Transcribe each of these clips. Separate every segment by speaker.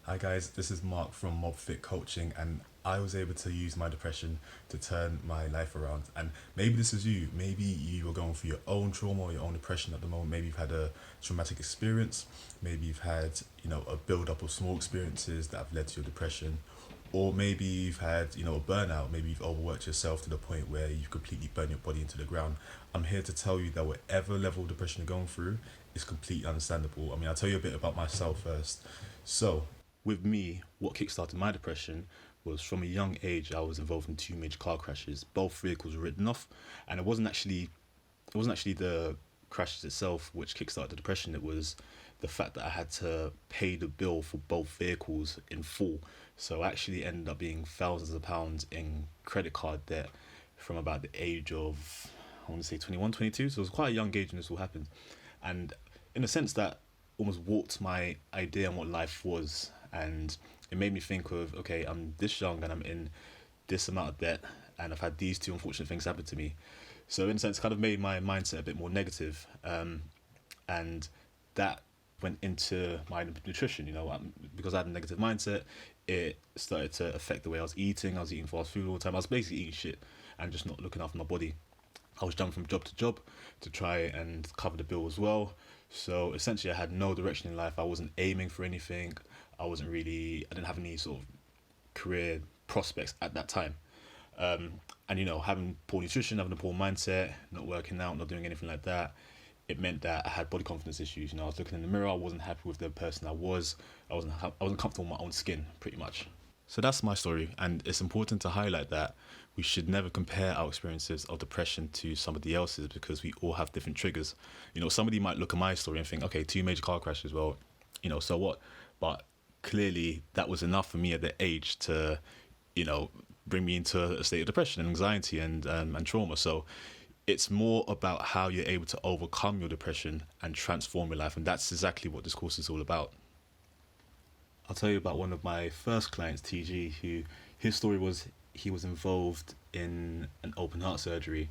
Speaker 1: Hi guys, this is Mark from MobFit Coaching, and I was able to use my depression to turn my life around. And maybe this is you. Maybe you are going through your own trauma or your own depression at the moment. Maybe you've had a traumatic experience. Maybe you've had, a build up of small experiences that have led to your depression. Or maybe you've had, a burnout. Maybe you've overworked yourself to the point where you've completely burned your body into the ground. I'm here to tell you that whatever level of depression you're going through is completely understandable. I mean, I'll tell you a bit about myself first. So, with me, what kickstarted my depression was from a young age. I was involved in two major car crashes. Both vehicles were written off, and it wasn't actually the crashes itself which kickstarted the depression. It was the fact that I had to pay the bill for both vehicles in full. So I actually ended up being thousands of pounds in credit card debt from about the age of, I want to say 21, 22. So it was quite a young age when this all happened. And in a sense, that almost warped my idea on what life was. And it made me think of, okay, I'm this young and I'm in this amount of debt, and I've had these two unfortunate things happen to me. So in a sense, kind of made my mindset a bit more negative. And that went into my nutrition. Because I had a negative mindset, it started to affect the way I was eating. I was eating fast food all the time. I was basically eating shit and just not looking after my body. I was jumping from job to job to try and cover the bill as well. So essentially, I had no direction in life. I wasn't aiming for anything. I didn't have any sort of career prospects at that time. And having poor nutrition, having a poor mindset, not working out, not doing anything like that, it meant that I had body confidence issues. I was looking in the mirror, I wasn't happy with the person I was. I wasn't comfortable with my own skin, pretty much. So that's my story, and it's important to highlight that we should never compare our experiences of depression to somebody else's, because we all have different triggers. Somebody might look at my story and think, okay, two major car crashes, well, so what? But clearly that was enough for me at that age to, you know, bring me into a state of depression and anxiety and trauma. So it's more about how you're able to overcome your depression and transform your life, and that's exactly what this course is all about. I'll tell you about one of my first clients, TG, who his story was he was involved in an open heart surgery.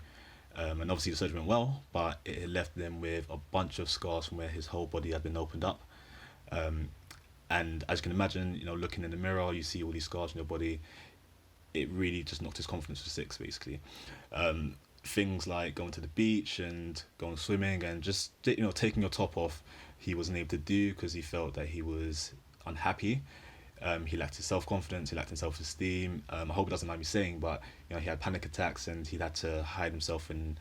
Speaker 1: And obviously the surgery went well, but it had left them with a bunch of scars from where his whole body had been opened up. Um, and as you can imagine, looking in the mirror, you see all these scars in your body. It really just knocked his confidence to six, basically. Things like going to the beach and going swimming and just taking your top off, he wasn't able to do because he felt that he was unhappy. He lacked his self confidence. He lacked his self esteem. I hope it doesn't mind me saying, but he had panic attacks and he had to hide himself in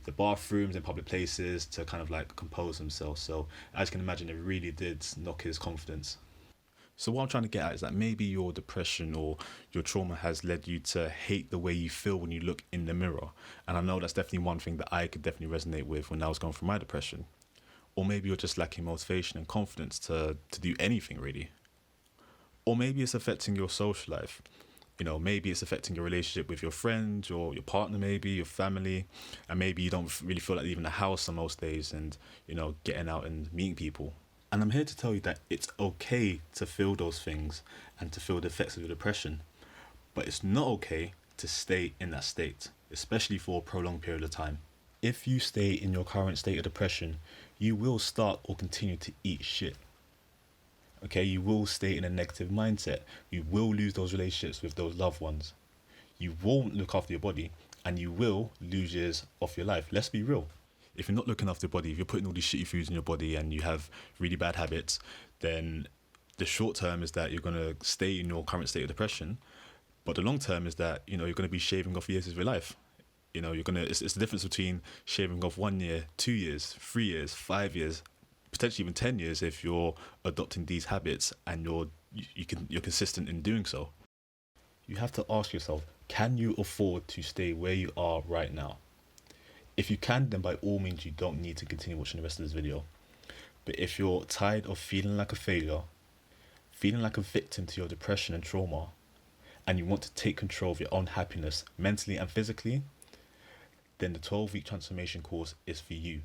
Speaker 1: the bathrooms and public places to kind of like compose himself. So as you can imagine, it really did knock his confidence. So what I'm trying to get at is that maybe your depression or your trauma has led you to hate the way you feel when you look in the mirror. And I know that's definitely one thing that I could definitely resonate with when I was going through my depression. Or maybe you're just lacking motivation and confidence to do anything really. Or maybe it's affecting your social life. Maybe it's affecting your relationship with your friends or your partner, maybe your family, and maybe you don't really feel like leaving the house on most days and getting out and meeting people. And I'm here to tell you that it's okay to feel those things and to feel the effects of your depression, but it's not okay to stay in that state, especially for a prolonged period of time. If you stay in your current state of depression, you will start or continue to eat shit. Okay, you will stay in a negative mindset. You will lose those relationships with those loved ones. You won't look after your body, and you will lose years off your life. Let's be real. If you're not looking after your body, if you're putting all these shitty foods in your body and you have really bad habits, then the short term is that you're going to stay in your current state of depression. But the long term is that, you're going to be shaving off years of your life. It's the difference between shaving off 1 year, 2 years, 3 years, 5 years, potentially even 10 years if you're adopting these habits and you're consistent in doing so. You have to ask yourself, can you afford to stay where you are right now? If you can, then by all means you don't need to continue watching the rest of this video. But if you're tired of feeling like a failure, feeling like a victim to your depression and trauma, and you want to take control of your own happiness mentally and physically, then the 12-week transformation course is for you.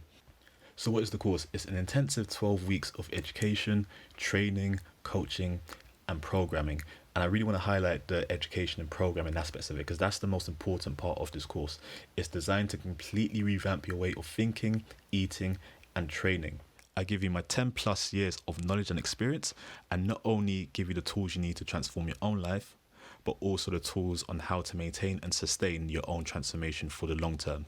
Speaker 1: So what is the course? It's an intensive 12 weeks of education, training, coaching, and programming. And I really want to highlight the education and programming aspects of it because that's the most important part of this course. It's designed to completely revamp your way of thinking, eating, and training. I give you my 10 plus years of knowledge and experience, and not only give you the tools you need to transform your own life, but also the tools on how to maintain and sustain your own transformation for the long term.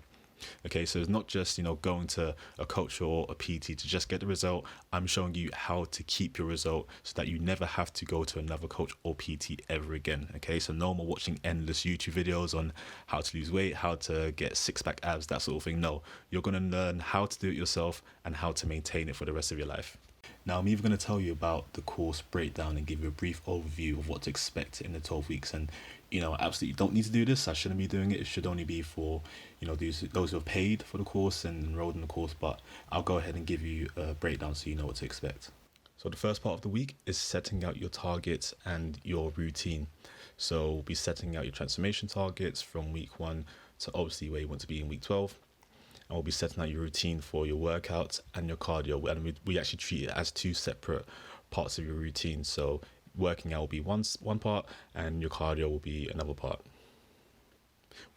Speaker 1: Okay, so it's not just, going to a coach or a PT to just get the result. I'm showing you how to keep your result so that you never have to go to another coach or PT ever again. Okay, so no more watching endless YouTube videos on how to lose weight, how to get six-pack abs, that sort of thing. No, you're going to learn how to do it yourself and how to maintain it for the rest of your life. Now, I'm even going to tell you about the course breakdown and give you a brief overview of what to expect in the 12 weeks. And, absolutely don't need to do this. I shouldn't be doing it. It should only be for, those who have paid for the course and enrolled in the course. But I'll go ahead and give you a breakdown so you know what to expect. So the first part of the week is setting out your targets and your routine. So we'll be setting out your transformation targets from week 1 to obviously where you want to be in week 12. And we'll be setting out your routine for your workouts and your cardio. And we actually treat it as 2 separate parts of your routine. So working out will be one part and your cardio will be another part.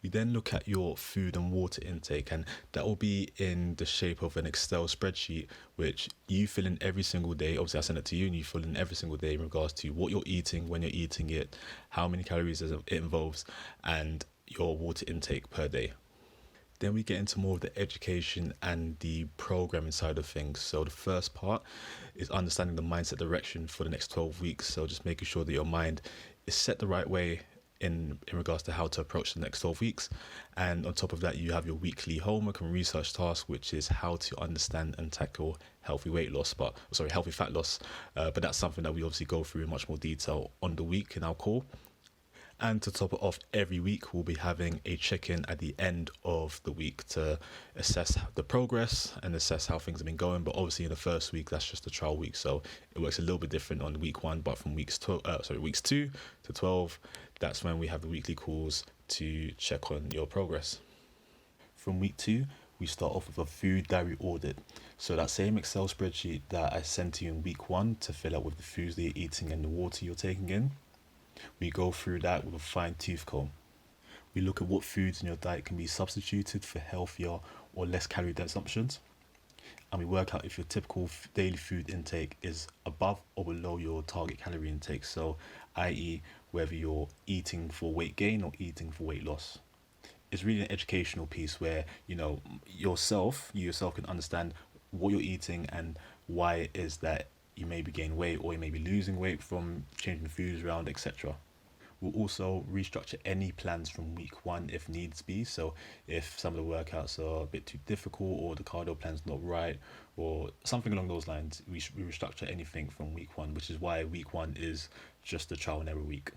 Speaker 1: We then look at your food and water intake, and that will be in the shape of an Excel spreadsheet, which you fill in every single day. Obviously, I send it to you and you fill in every single day in regards to what you're eating, when you're eating it, how many calories it involves, and your water intake per day. Then we get into more of the education and the programming side of things. So the first part is understanding the mindset direction for the next 12 weeks. So just making sure that your mind is set the right way in regards to how to approach the next 12 weeks. And on top of that, you have your weekly homework and research task, which is how to understand and tackle healthy fat loss. But that's something that we obviously go through in much more detail on the week in our call. And to top it off, every week we'll be having a check-in at the end of the week to assess the progress and assess how things have been going. But obviously in the first week, that's just a trial week. So it works a little bit different on week 1, but from weeks 2 to 12, that's when we have the weekly calls to check on your progress. From week 2, we start off with a food diary audit. So that same Excel spreadsheet that I sent to you in week 1 to fill out with the foods that you're eating and the water you're taking in, we go through that with a fine-tooth comb. We look at what foods in your diet can be substituted for healthier or less calorie-dense options. And we work out if your typical daily food intake is above or below your target calorie intake. So, i.e., whether you're eating for weight gain or eating for weight loss. It's really an educational piece where, you yourself can understand what you're eating and why it is that you may be gaining weight or you may be losing weight from changing the foods around, etc. We'll also restructure any plans from week 1 if needs be. So if some of the workouts are a bit too difficult or the cardio plan's not right or something along those lines, we restructure anything from week 1, which is why week 1 is just a trial and error week.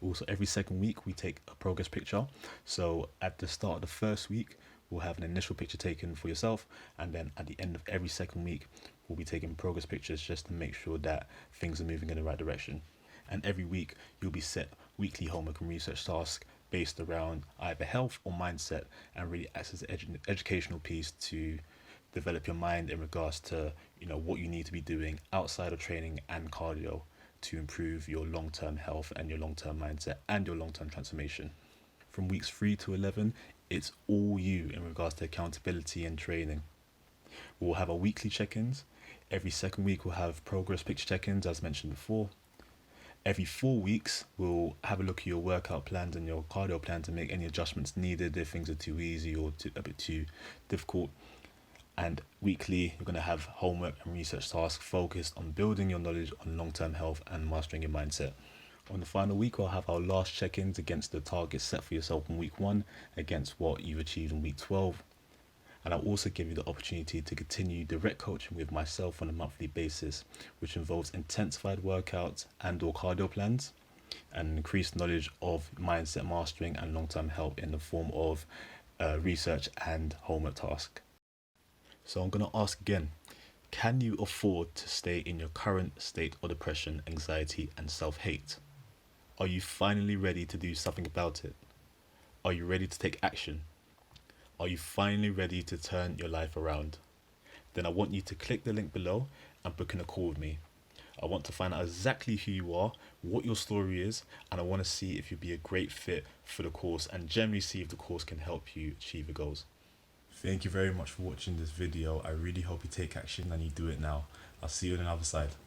Speaker 1: Also, every second week we take a progress picture. So at the start of the first week, we'll have an initial picture taken for yourself, and then at the end of every second week, we'll be taking progress pictures just to make sure that things are moving in the right direction. And every week, you'll be set weekly homework and research tasks based around either health or mindset, and really acts as an educational piece to develop your mind in regards to what you need to be doing outside of training and cardio to improve your long-term health and your long-term mindset and your long-term transformation. From weeks 3 to 11, it's all you in regards to accountability and training. We'll have our weekly check-ins. Every second week, we'll have progress picture check-ins, as mentioned before. Every 4 weeks, we'll have a look at your workout plans and your cardio plan to make any adjustments needed if things are too easy or a bit too difficult. And weekly, you're going to have homework and research tasks focused on building your knowledge on long-term health and mastering your mindset. On the final week, we'll have our last check-ins against the targets set for yourself in week 1 against what you've achieved in week 12. And I'll also give you the opportunity to continue direct coaching with myself on a monthly basis, which involves intensified workouts and or cardio plans and increased knowledge of mindset mastering and long-term health in the form of research and homework task. So I'm going to ask again, can you afford to stay in your current state of depression, anxiety and self-hate? Are you finally ready to do something about it? Are you ready to take action? Are you finally ready to turn your life around? Then I want you to click the link below and book in a call with me. I want to find out exactly who you are, what your story is, and I want to see if you'd be a great fit for the course and generally see if the course can help you achieve your goals. Thank you very much for watching this video. I really hope you take action and you do it now. I'll see you on the other side.